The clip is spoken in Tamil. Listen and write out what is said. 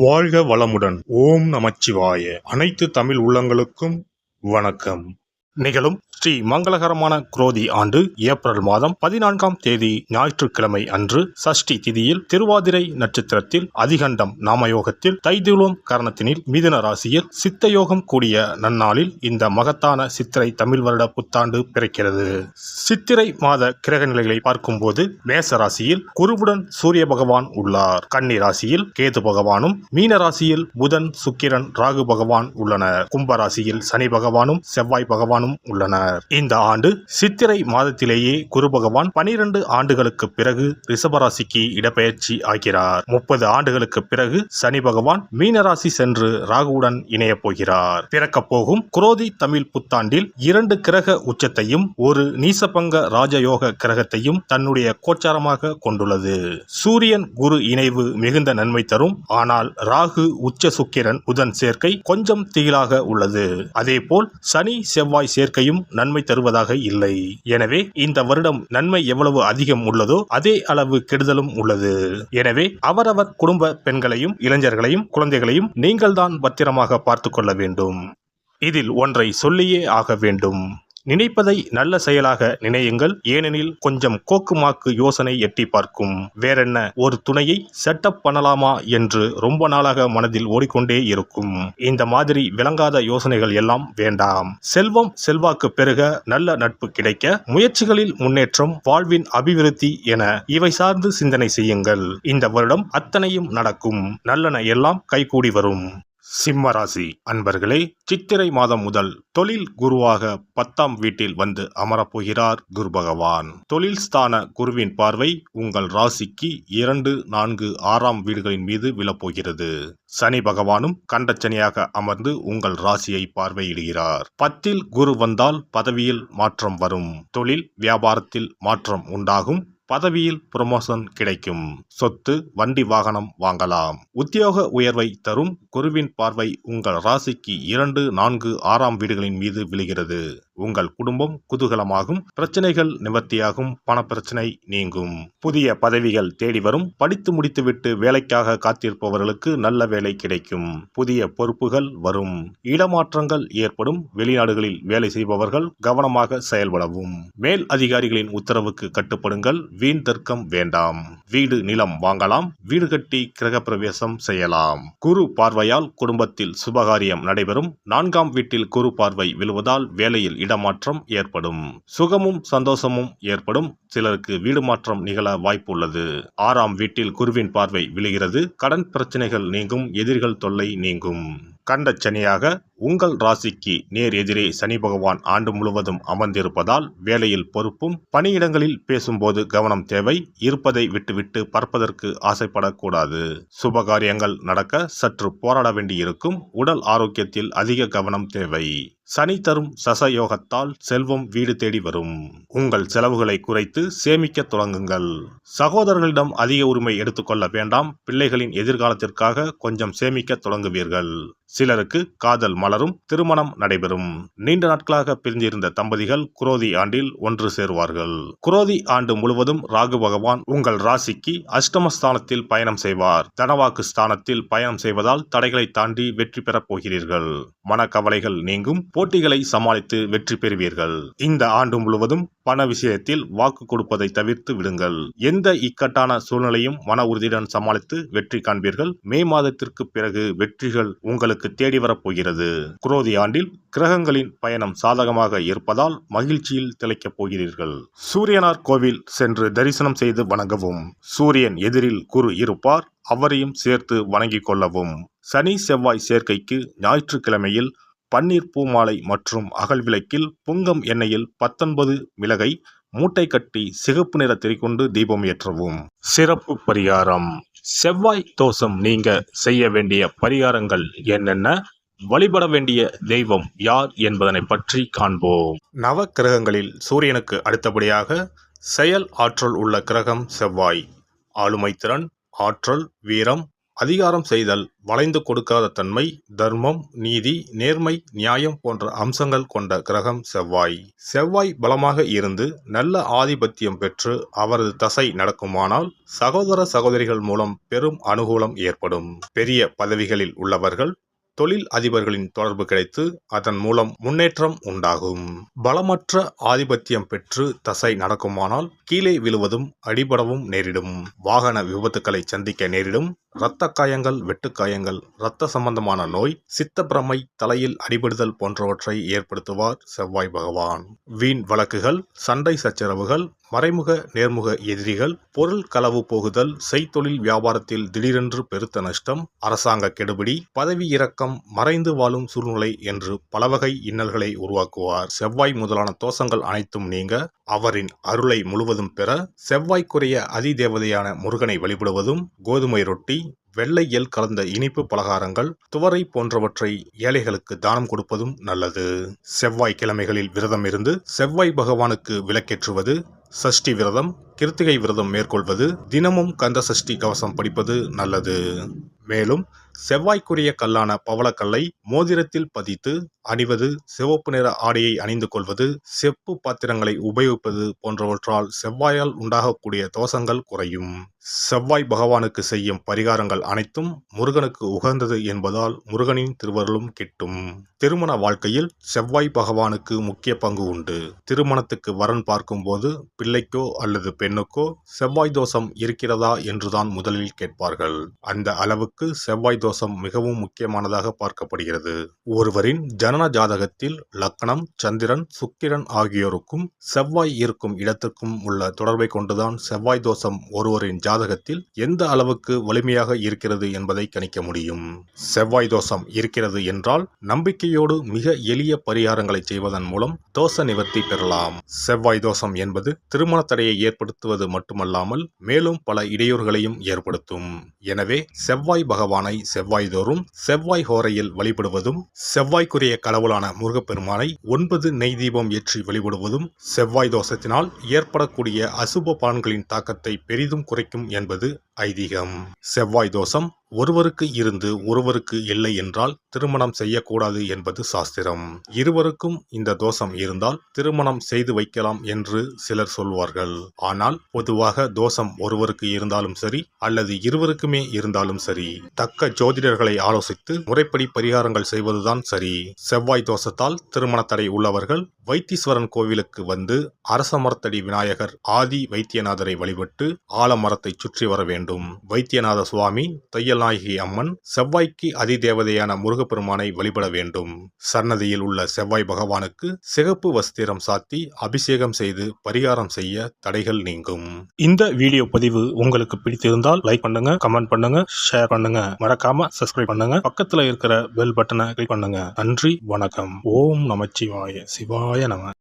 வாழ்க வளமுடன். ஓம் நமச்சிவாய. அனைத்து தமிழ் உள்ளங்களுக்கும் வணக்கம். நிகழும் ஸ்ரீ மங்களகரமான குரோதி ஆண்டு ஏப்ரல் மாதம் 14ஆம் தேதி ஞாயிற்றுக்கிழமை அன்று சஷ்டி திதியில் திருவாதிரை நட்சத்திரத்தில் அதிகண்டம் நாமயோகத்தில் தைதுளோம் கரணத்தினில் மிதுன ராசியில் சித்தயோகம் கூடிய நன்னாளில் இந்த மகத்தான சித்திரை தமிழ் வருட புத்தாண்டு பிறக்கிறது. சித்திரை மாத கிரக நிலைகளை பார்க்கும்போது மேச ராசியில் குருவுடன் சூரிய பகவான் உள்ளார். கன்னி ராசியில் கேது பகவானும், மீன ராசியில் புதன், சுக்கிரன், ராகு பகவான் உள்ளனர். கும்ப ராசியில் சனி பகவானும் செவ்வாய் பகவானும் உள்ளனர். இந்த ஆண்டு சித்திரை மாதத்திலேயே குரு பகவான் 12 ஆண்டுகளுக்கு பிறகு ரிஷபராசிக்கு இடப்பெயர்ச்சி ஆகிறார். 30 ஆண்டுகளுக்கு பிறகு சனி பகவான் மீனராசி சென்று ராகுவுடன் இணைய போகிறார். பிறக்கப் போகும் குரோதி தமிழ் புத்தாண்டில் 2 கிரக உச்சத்தையும் ஒரு நீசபங்க ராஜயோக கிரகத்தையும் தன்னுடைய கோச்சாரமாக கொண்டுள்ளது. சூரியன் குரு இணைவு மிகுந்த நன்மை தரும். ஆனால் ராகு, உச்ச சுக்கிரன், புதன் சேர்க்கை கொஞ்சம் திகிலாக உள்ளது. அதேபோல் சனி செவ்வாய் சேர்க்கையும் நன்மை தருவதாக இல்லை. எனவே இந்த வருடம் நன்மை எவ்வளவு அதிகம் உள்ளதோ அதே அளவு கெடுதலும் உள்ளது. எனவே அவரவர் குடும்ப பெண்களையும், இளைஞர்களையும், குழந்தைகளையும் நீங்கள்தான் பத்திரமாக பார்த்து கொள்ள வேண்டும். இதில் ஒன்றை சொல்லியே ஆக வேண்டும். நினைப்பதை நல்ல செயலாக நினையுங்கள். ஏனெனில் கொஞ்சம் கோக்குமாக்கு யோசனை எட்டி பார்க்கும். வேறென்ன, ஒரு துணையை செட்டப் பண்ணலாமா என்று ரொம்ப நாளாக மனதில் ஓடிக்கொண்டே இருக்கும். இந்த மாதிரி விளங்காத யோசனைகள் எல்லாம் வேண்டாம். செல்வம் செல்வாக்கு பெருக, நல்ல நட்பு கிடைக்க, முயற்சிகளில் முன்னேற்றம், வாழ்வின் அபிவிருத்தி என இவை சார்ந்து சிந்தனை செய்யுங்கள். இந்த வருடம் அத்தனையும் நடக்கும். நல்லன எல்லாம் கைகூடி வரும். சிம்ம ராசி அன்பர்களே, சித்திரை மாதம் முதல் தொழில் குருவாக 10ஆம் வீட்டில் வந்து அமரப்போகிறார் குரு பகவான். தொழில் ஸ்தான குருவின் பார்வை உங்கள் ராசிக்கு 2, 4, 6ஆம் வீடுகளின் மீது விழப்போகிறது. சனி பகவானும் கண்டச்சனியாக அமர்ந்து உங்கள் ராசியை பார்வையிடுகிறார். 10இல் குரு வந்தால் பதவியில் மாற்றம் வரும். தொழில் வியாபாரத்தில் மாற்றம் உண்டாகும். பதவியில் புரமோஷன் கிடைக்கும். சொத்து, வண்டி, வாகனம் வாங்கலாம். உத்தியோக உயர்வை தரும். குருவின் பார்வை உங்கள் ராசிக்கு 2, 4, 6ஆம் வீடுகளின் மீது விழுகிறது. உங்கள் குடும்பம் குதூகலமாகும். பிரச்சனைகள் நிவர்த்தியாகும். பணப்பிரச்சனை நீங்கும். புதிய பதவிகள் தேடி வரும். படித்து முடித்துவிட்டு வேலைக்காக காத்திருப்பவர்களுக்கு நல்ல வேலை கிடைக்கும். புதிய பொறுப்புகள் வரும். இடமாற்றங்கள் ஏற்படும். வெளிநாடுகளில் வேலை செய்பவர்கள் கவனமாக செயல்படவும். மேல் அதிகாரிகளின் உத்தரவுக்கு கட்டுப்படுங்கள். வீண் தர்க்கம் வேண்டாம். வீடு, நிலம் வாங்கலாம். வீடு கட்டி கிரகப்பிரவேசம் செய்யலாம். குரு பார்வையால் குடும்பத்தில் சுபகாரியம் நடைபெறும். 4ஆம் வீட்டில் குரு பார்வை விழுவதால் வேலையில் இடமாற்றம் ஏற்படும். சுகமும் சந்தோஷமும் ஏற்படும். சிலருக்கு வீடு மாற்றம் நிகழ வாய்ப்பு உள்ளது. 6ஆம் வீட்டில் குருவின் பார்வை விழுகிறது. கடன் பிரச்சனைகள் நீங்கும். எதிரிகள் தொல்லை நீங்கும். கண்டச்சனியாக உங்கள் ராசிக்கு நேர் எதிரே சனி பகவான் ஆண்டு முழுவதும் அமர்ந்திருப்பதால் வேலையில் பொறுப்பும், பணியிடங்களில் பேசும்போது கவனம் தேவை. இருப்பதை விட்டுவிட்டு பறப்பதற்கு ஆசைப்படக்கூடாது. சுபகாரியங்கள் நடக்க சற்று போராட வேண்டியிருக்கும். உடல் ஆரோக்கியத்தில் அதிக கவனம் தேவை. சனி தரும் சசயோகத்தால் செல்வம் வீடு தேடி வரும். உங்கள் செலவுகளை குறைத்து சேமிக்க தொடங்குங்கள். சகோதரர்களிடம் அதிக உரிமை எடுத்துக்கொள்ள வேண்டாம். பிள்ளைகளின் எதிர்காலத்திற்காக கொஞ்சம் சேமிக்க தொடங்குவீர்கள். சிலருக்கு காதல் மலரும். திருமணம் நடைபெறும். நீண்ட நாட்களாக பிரிந்திருந்த தம்பதிகள் குரோதி ஆண்டில் ஒன்று சேருவார்கள். குரோதி ஆண்டு முழுவதும் ராகு பகவான் உங்கள் ராசிக்கு அஷ்டமஸ்தானத்தில் பயணம் செய்வார். தனவாக்கு ஸ்தானத்தில் பயணம் செய்வதால் தடைகளை தாண்டி வெற்றி பெறப் போகிறீர்கள். மனக்கவலைகள் நீங்கும். போட்டிகளை சமாளித்து வெற்றி பெறுவீர்கள். இந்த ஆண்டு முழுவதும் பண விஷயத்தில் வாக்கு கொடுப்பதை தவிர்த்து விடுங்கள். எந்த இக்கட்டான சூழ்நிலையும் மன உறுதியுடன் சமாளித்து வெற்றி காண்பீர்கள். மே மாதத்திற்கு பிறகு வெற்றிகள் உங்களுக்கு தேடி வரப்போகிறது. குரோதி ஆண்டில் கிரகங்களின் பயணம் சாதகமாக இருப்பதால் மகிழ்ச்சியில் திளைக்கப் போகிறீர்கள். சூரியனார் கோவில் சென்று தரிசனம் செய்து வணங்கவும். சூரியன் எதிரில் குரு இருப்பார். அவரையும் சேர்த்து வணங்கிக் கொள்ளவும். சனி செவ்வாய் சேர்க்கைக்கு ஞாயிற்றுக்கிழமையில் பன்னீர் பூமாலை மற்றும் அகல் விளக்கில் புங்கம் எண்ணெயில் 19 மிளகை மூட்டை கட்டி சிகப்பு நிற திரிகொண்டு தீபம் ஏற்றவும். சிறப்பு பரிகாரம். செவ்வாய் தோஷம் நீங்க செய்ய வேண்டிய பரிகாரங்கள் என்னென்ன, வழிபட வேண்டிய தெய்வம் யார் என்பதனை பற்றி காண்போம். நவ கிரகங்களில் சூரியனுக்கு அடுத்தபடியாக செயல் ஆற்றல் உள்ள கிரகம் செவ்வாய். ஆளுமை திறன், ஆற்றல், வீரம், அதிகாரம் செய்தல், வளைந்து கொடுக்காத தன்மை, தர்மம், நீதி, நேர்மை, நியாயம் போன்ற அம்சங்கள் கொண்ட கிரகம் செவ்வாய். செவ்வாய் பலமாக இருந்து நல்ல ஆதிபத்தியம் பெற்று அவரது தசை நடக்குமானால் சகோதர சகோதரிகள் மூலம் பெரும் அனுகூலம் ஏற்படும். பெரிய பதவிகளில் உள்ளவர்கள் தொழில் அதிபர்களின் தொடர்பு கிடைத்து அதன் மூலம் முன்னேற்றம் உண்டாகும். பலமற்ற ஆதிபத்தியம் பெற்று தசை நடக்குமானால் கீழே விழுவதும் அடிபடவும் நேரிடும். வாகன விபத்துக்களை சந்திக்க நேரிடும். இரத்த காயங்கள், வெட்டுக்காயங்கள், இரத்த சம்பந்தமான நோய், சித்தப்பிரமை, தலையில் அடிபடுதல் போன்றவற்றை ஏற்படுத்துவார் செவ்வாய் பகவான். வீண் வழக்குகள், சண்டை சச்சரவுகள், மறைமுக நேர்முக எதிரிகள், பொருள் களவு போகுதல், செய்தொழில் வியாபாரத்தில் திடீரென்று பெருத்த நஷ்டம், அரசாங்க கெடுபிடி, பதவி இறக்கம், மறைந்து வாழும் சூழ்நிலை என்று பலவகை இன்னல்களை உருவாக்குவார். செவ்வாய் முதலான தோஷங்கள் அனைத்தும் நீங்க அவரின் அருளை முழுவதும் பெற செவ்வாய்க்குரிய அதிதேவதையான முருகனை வழிபடுவதும், கோதுமை ரொட்டி, வெள்ளை எள் கலந்த இனிப்பு பலகாரங்கள், துவரை போன்றவற்றை ஏழைகளுக்கு தானம் கொடுப்பதும் நல்லது. செவ்வாய் கிழமைகளில் விரதம் இருந்து செவ்வாய் பகவானுக்கு விளக்கேற்றுவது, சஷ்டி விரதம், கிருத்திகை விரதம் மேற்கொள்வது, தினமும் கந்த சஷ்டி கவசம் படிப்பது நல்லது. மேலும் செவ்வாய்க்குரிய கல்லான பவளக்கல்லை மோதிரத்தில் பதித்து அணிவது, சிவப்பு நிற ஆடையை அணிந்து கொள்வது, செப்பு பாத்திரங்களை உபயோகிப்பது போன்றவற்றால் செவ்வாயால் உண்டாகக்கூடிய தோஷங்கள் குறையும். செவ்வாய் பகவானுக்கு செய்யும் பரிகாரங்கள் அனைத்தும் முருகனுக்கு உகந்தது என்பதால் முருகனின் திருவருளும் கிட்டும். திருமண வாழ்க்கையில் செவ்வாய் பகவானுக்கு முக்கிய பங்கு உண்டு. திருமணத்துக்கு வரன் பார்க்கும்போது பிள்ளைக்கோ அல்லது பெண்ணுக்கோ செவ்வாய் தோஷம் இருக்கிறதா என்றுதான் முதலில் கேட்பார்கள். அந்த அளவுக்கு செவ்வாய் தோஷம் மிகவும் முக்கியமானதாக பார்க்கப்படுகிறது. ஒருவரின் ஜனன ஜாதகத்தில் லக்னம், சந்திரன், சுக்கிரன் ஆகியோருக்கும் செவ்வாய் இருக்கும் இடத்திற்கும் உள்ள தொடர்பை கொண்டுதான் செவ்வாய் தோஷம் ஒருவரின் ஜாதகத்தில் எந்த அளவுக்கு வலிமையாக இருக்கிறது என்பதை கணிக்க முடியும். செவ்வாய் தோஷம் இருக்கிறது என்றால் நம்பிக்கையோடு மிக எளிய பரிகாரங்களை செய்வதன் மூலம் தோஷ நிவர்த்தி பெறலாம். செவ்வாய் தோஷம் என்பது திருமண தடையை ஏற்படுத்துவது மட்டுமல்லாமல் மேலும் பல இடையூறுகளையும் ஏற்படுத்தும். எனவே செவ்வாய் பகவானை செவ்வாய் தோறும் செவ்வாய் ஹோரையில் வழிபடுவதும், செவ்வாய்க்குரிய கடவுளான முருகப்பெருமானை 9 நெய் தீபம் ஏற்றி வழிபடுவதும் செவ்வாய் தோஷத்தினால் ஏற்படக்கூடிய அசுப பலன்களின் தாக்கத்தை பெரிதும் குறைக்கும் என்பது ஐதீகம். செவ்வாய் தோஷம் ஒருவருக்கு இருந்து ஒருவருக்கு இல்லை என்றால் திருமணம் செய்யக்கூடாது என்பது சாஸ்திரம். இருவருக்கும் இந்த தோஷம் இருந்தால் திருமணம் செய்து வைக்கலாம் என்று சிலர் சொல்வார்கள். ஆனால் பொதுவாக தோஷம் ஒருவருக்கு இருந்தாலும் சரி அல்லது இருவருக்குமே இருந்தாலும் சரி, தக்க ஜோதிடர்களை ஆலோசித்து முறைப்படி பரிகாரங்கள் செய்வதுதான் சரி. செவ்வாய் தோஷத்தால் திருமண தடை உள்ளவர்கள் வைத்தீஸ்வரன் கோவிலுக்கு வந்து அரச மரத்தடி விநாயகர் ஆதி வைத்தியநாதரை வழிபட்டு ஆலமரத்தை சுற்றி வர வேண்டும். வைத்தியநாத சுவாமி, தையல்நாயகி அம்மன், செவ்வாய்க்கு அதிதேவதையான முருகப்பெருமானை வழிபட வேண்டும். சன்னதியில் உள்ள செவ்வாய் பகவானுக்கு சிகப்பு வஸ்திரம் சாத்தி அபிஷேகம் செய்து பரிகாரம் செய்ய தடைகள் நீங்கும். இந்த வீடியோ பதிவு உங்களுக்கு பிடித்திருந்தால் லைக் பண்ணுங்க, கமெண்ட் பண்ணுங்க, ஷேர் பண்ணுங்க, மறக்காம சப்ஸ்கிரைப் பண்ணுங்க, பக்கத்துல இருக்கிற பெல் பட்டனை கிளிக் பண்ணுங்க. நன்றி, வணக்கம். ஓம் நமச்சிவாய. சிவாய நம.